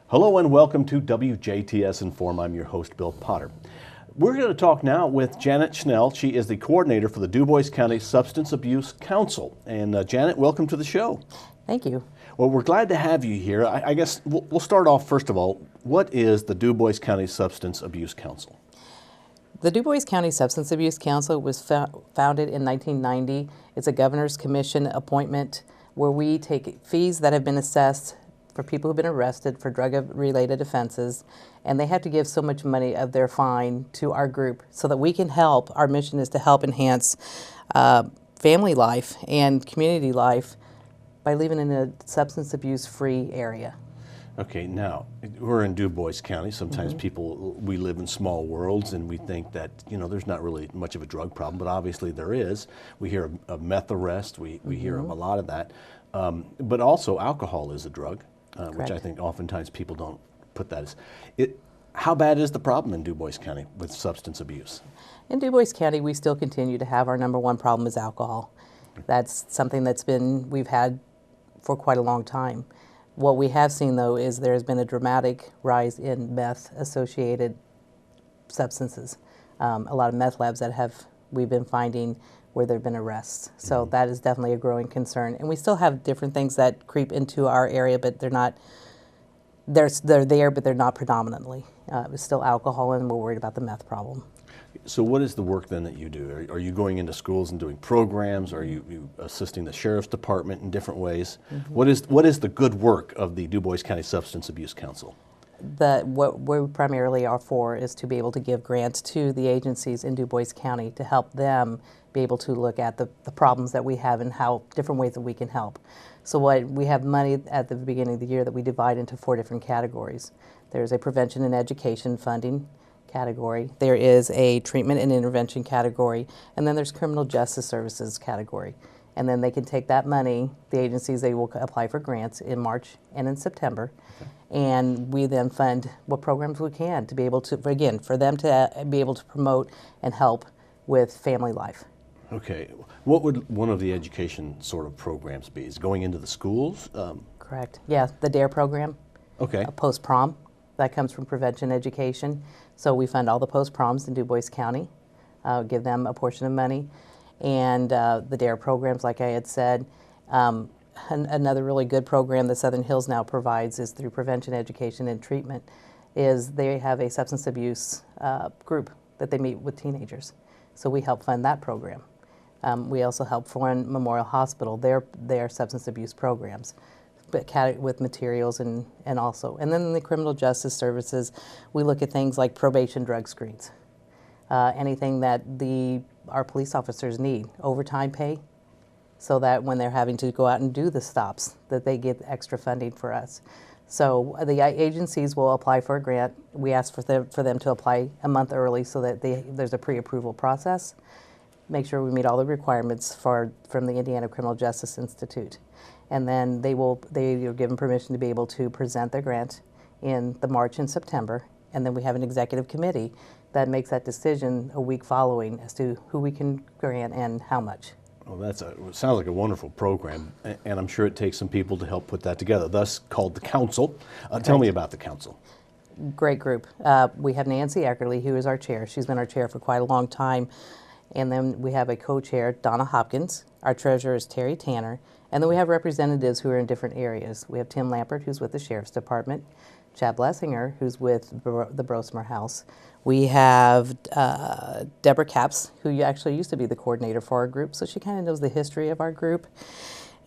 Hello and welcome to WJTS in.form. I'm your host, Bill Potter. We're going to talk now with Janet Schnell. She is the coordinator for the Dubois County Substance Abuse Council. And Janet, welcome to the show. Thank you. Well, we're glad to have you here. I guess we'll start off first of all. What is the Dubois County Substance Abuse Council? The Dubois County Substance Abuse Council was founded in 1990. It's a governor's commission appointment where we take fees that have been assessed for people who've been arrested for drug-related offenses, and they have to give so much money of their fine to our group so that we can help. Our mission is to help enhance family life and community life by living in a substance abuse-free area. Okay, now, we're in Dubois County. Sometimes we live in small worlds and we think that, there's not really much of a drug problem, but obviously there is. We hear of meth arrest, we hear of a lot of that. But also alcohol is a drug, which I think oftentimes people don't put that as. How bad is the problem in Dubois County with substance abuse? In Dubois County, we still continue to have our number one problem is alcohol. That's something we've had for quite a long time. What we have seen, though, is there has been a dramatic rise in meth-associated substances. A lot of meth labs we've been finding where there have been arrests. So that is definitely a growing concern. And we still have different things that creep into our area, but they're there, but they're not predominantly. It's still alcohol, and we're worried about the meth problem. So what is the work then that you do? Are you going into schools and doing programs? Are you assisting the sheriff's department in different ways? What is the good work of the Dubois County Substance Abuse Council? What we primarily are for is to be able to give grants to the agencies in Dubois County to help them be able to look at the problems that we have and how different ways that we can help. So we have money at the beginning of the year that we divide into 4 different categories. There's a prevention and education funding category, there is a treatment and intervention category, and then there's criminal justice services category. And then they can take that money, the agencies, they will apply for grants in March and in September. Okay. And we then fund what programs we can to be able to, again, for them to be able to promote and help with family life. Okay. What would one of the education sort of programs be? Is it going into the schools? Correct. Yeah, the DARE program. Okay. Post-prom. That comes from prevention education. So we fund all the post-proms in Dubois County, give them a portion of money. And the DARE programs, like I had said. Another really good program that Southern Hills now provides is through prevention education and treatment, is they have a substance abuse group that they meet with teenagers. So we help fund that program. We also help fund Memorial Hospital, their substance abuse programs, but with materials and then in the criminal justice services, we look at things like probation drug screens, anything that our police officers need, overtime pay, so that when they're having to go out and do the stops, that they get extra funding for us. So the agencies will apply for a grant. We ask for them to apply a month early so that there's a pre-approval process. Make sure we meet all the requirements from the Indiana Criminal Justice Institute. And then they are given permission to be able to present their grant in the March and September. And then we have an executive committee that makes that decision a week following as to who we can grant and how much. Well, it sounds like a wonderful program, and I'm sure it takes some people to help put that together, thus called the council. Tell me about the council. Great group. We have Nancy Eckerly, who is our chair. She's been our chair for quite a long time. And then we have a co-chair, Donna Hopkins. Our treasurer is Terry Tanner. And then we have representatives who are in different areas. We have Tim Lampert, who's with the Sheriff's Department, Chad Blessinger, who's with the Brosmer House. We have Deborah Capps, who actually used to be the coordinator for our group, so she kind of knows the history of our group.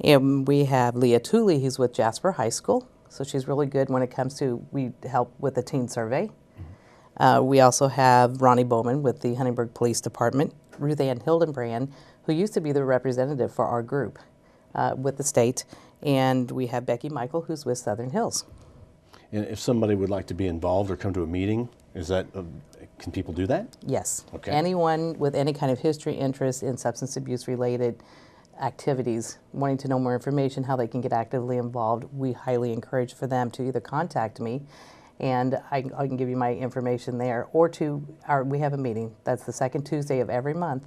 And we have Leah Tooley, who's with Jasper High School, so she's really good when it comes to, we help with the teen survey. We also have Ronnie Bowman with the Huntingburg Police Department, Ruth Ann Hildenbrand, who used to be the representative for our group with the state, and we have Becky Michael, who's with Southern Hills. And if somebody would like to be involved or come to a meeting, can people do that? Yes. Okay. Anyone with any kind of history, interest in substance abuse related activities, wanting to know more information, how they can get actively involved, we highly encourage for them to either contact me, and I can give you my information there, or we have a meeting. That's the second Tuesday of every month,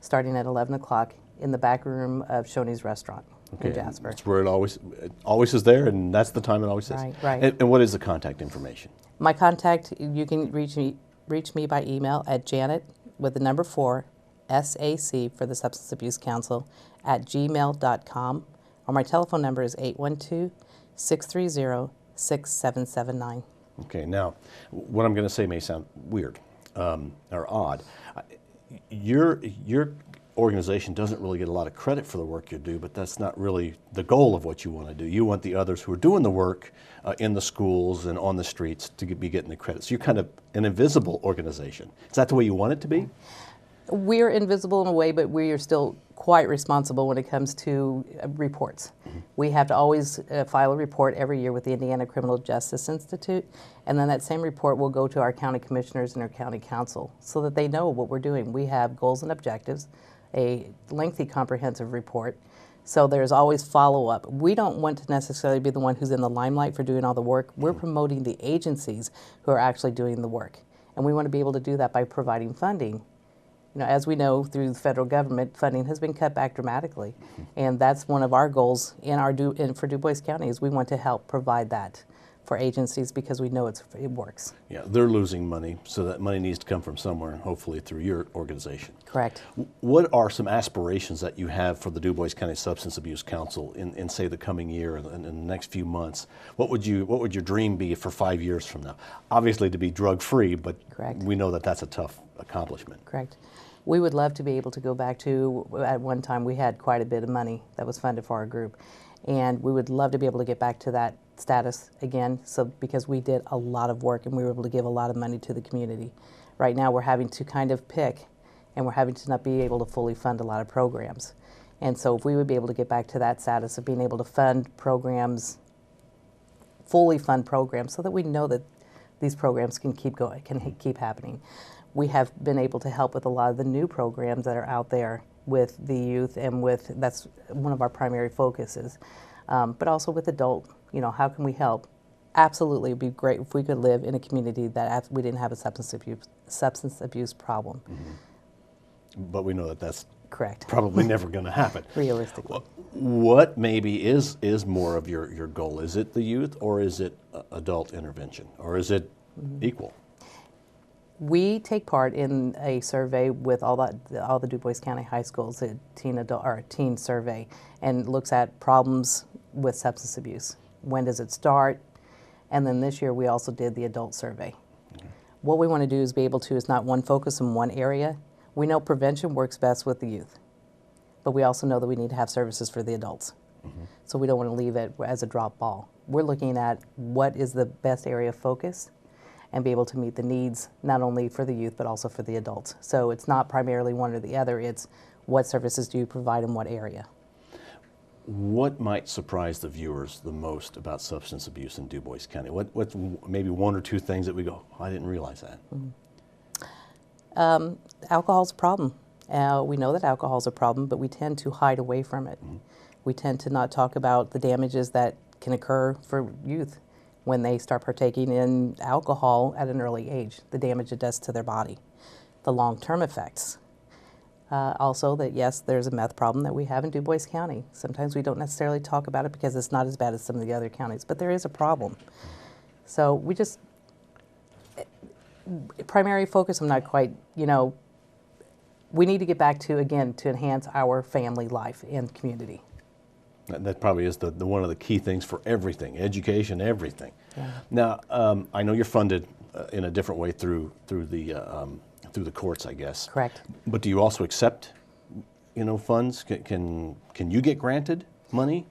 starting at 11 o'clock in the back room of Shoney's Restaurant. in Jasper. That's where it always is there, and that's the time it always is. Right, right. And what is the contact information? My contact, you can reach me by email at Janet with the number 4, SAC for the Substance Abuse Council at gmail.com, or my telephone number is 812-630-6779. Okay, now, what I'm going to say may sound weird or odd. Your organization doesn't really get a lot of credit for the work you do, but that's not really the goal of what you want to do. You want the others who are doing the work in the schools and on the streets to be getting the credit. So you're kind of an invisible organization. Is that the way you want it to be? We're invisible in a way, but we are still quite responsible when it comes to reports. Mm-hmm. We have to always file a report every year with the Indiana Criminal Justice Institute, and then that same report will go to our county commissioners and our county council so that they know what we're doing. We have goals and objectives, a lengthy, comprehensive report, so there's always follow-up. We don't want to necessarily be the one who's in the limelight for doing all the work. We're promoting the agencies who are actually doing the work, and we want to be able to do that by providing funding. You know, as we know, through the federal government, funding has been cut back dramatically, and that's one of our goals for Dubois County is we want to help provide that for agencies because we know it works. Yeah, they're losing money, so that money needs to come from somewhere, hopefully through your organization. Correct. What are some aspirations that you have for the Dubois County Substance Abuse Council in say, the coming year and in the next few months? What would your dream be for 5 years from now? Obviously to be drug-free, but correct. We know that that's a tough accomplishment. Correct. We would love to be able to go back to, at one time we had quite a bit of money that was funded for our group, and we would love to be able to get back to that status again, so because we did a lot of work and we were able to give a lot of money to the community. Right now we're having to kind of pick, and we're having to not be able to fully fund a lot of programs. And so if we would be able to get back to that status of being able to fund programs, fully fund programs, so that we know that these programs can keep going, can keep happening. We have been able to help with a lot of the new programs that are out there with the youth, and that's one of our primary focuses. But also with adult, how can we help? Absolutely, it would be great if we could live in a community that we didn't have a substance abuse problem. Mm-hmm. But we know that that's correct. Probably never going to happen. Realistically. What maybe is more of your goal? Is it the youth, or is it adult intervention, or is it equal? We take part in a survey with all the Dubois County high schools, a teen survey, and looks at problems with substance abuse. When does it start? And then this year we also did the adult survey. Mm-hmm. What we want to do is be able to is not focus in one area. We know prevention works best with the youth, but we also know that we need to have services for the adults. Mm-hmm. So we don't want to leave it as a drop ball. We're looking at what is the best area of focus and be able to meet the needs not only for the youth but also for the adults. So it's not primarily one or the other, it's what services do you provide in what area. What might surprise the viewers the most about substance abuse in Dubois County? What's maybe one or two things that we go, oh, I didn't realize that? Mm-hmm. Alcohol's a problem. We know that alcohol's a problem, but we tend to hide away from it. Mm-hmm. We tend to not talk about the damages that can occur for youth when they start partaking in alcohol at an early age, the damage it does to their body, the long-term effects. Also that, yes, there's a meth problem that we have in Dubois County. Sometimes we don't necessarily talk about it because it's not as bad as some of the other counties, but there is a problem. So we just, primary focus, I'm not quite, we need to get back to, again, to enhance our family life and community. That probably is the one of the key things for everything, education, everything. Yeah. Now, I know you're funded in a different way through the courts, I guess. Correct. But do you also accept, funds? Can you get granted money?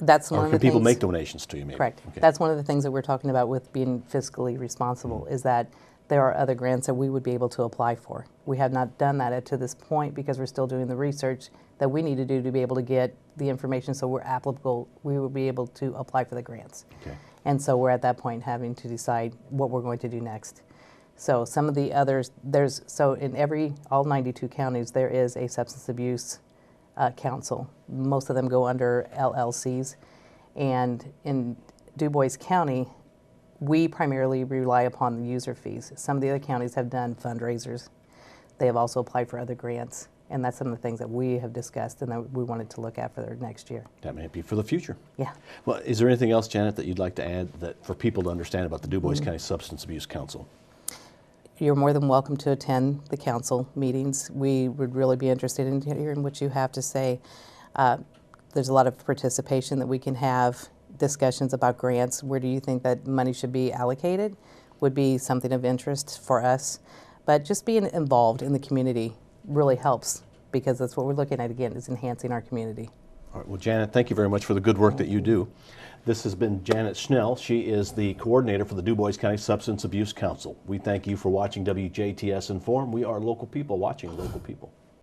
That's one of the things. Or can people make donations to you, maybe? Correct. Okay. That's one of the things that we're talking about with being fiscally responsible, is that there are other grants that we would be able to apply for. We have not done that to this point because we're still doing the research that we need to do to be able to get the information so we're applicable, we will be able to apply for the grants. Okay. And so we're at that point having to decide what we're going to do next. So some of the others, in all 92 counties, there is a substance abuse council. Most of them go under LLCs. And in Dubois County, we primarily rely upon the user fees. Some of the other counties have done fundraisers. They have also applied for other grants. And that's some of the things that we have discussed and that we wanted to look at for the next year. That may be for the future. Yeah. Well, is there anything else, Janet, that you'd like to add that for people to understand about the Dubois County Substance Abuse Council? You're more than welcome to attend the council meetings. We would really be interested in hearing what you have to say. There's a lot of participation that we can have, discussions about grants. Where do you think that money should be allocated would be something of interest for us. But just being involved in the community really helps, because that's what we're looking at, again, is enhancing our community. All right, well, Janet, thank you very much for the good work that you do. This has been Janet Schnell. She is the coordinator for the Dubois County Substance Abuse Council. We thank you for watching WJTS in.form. We are local people watching local people.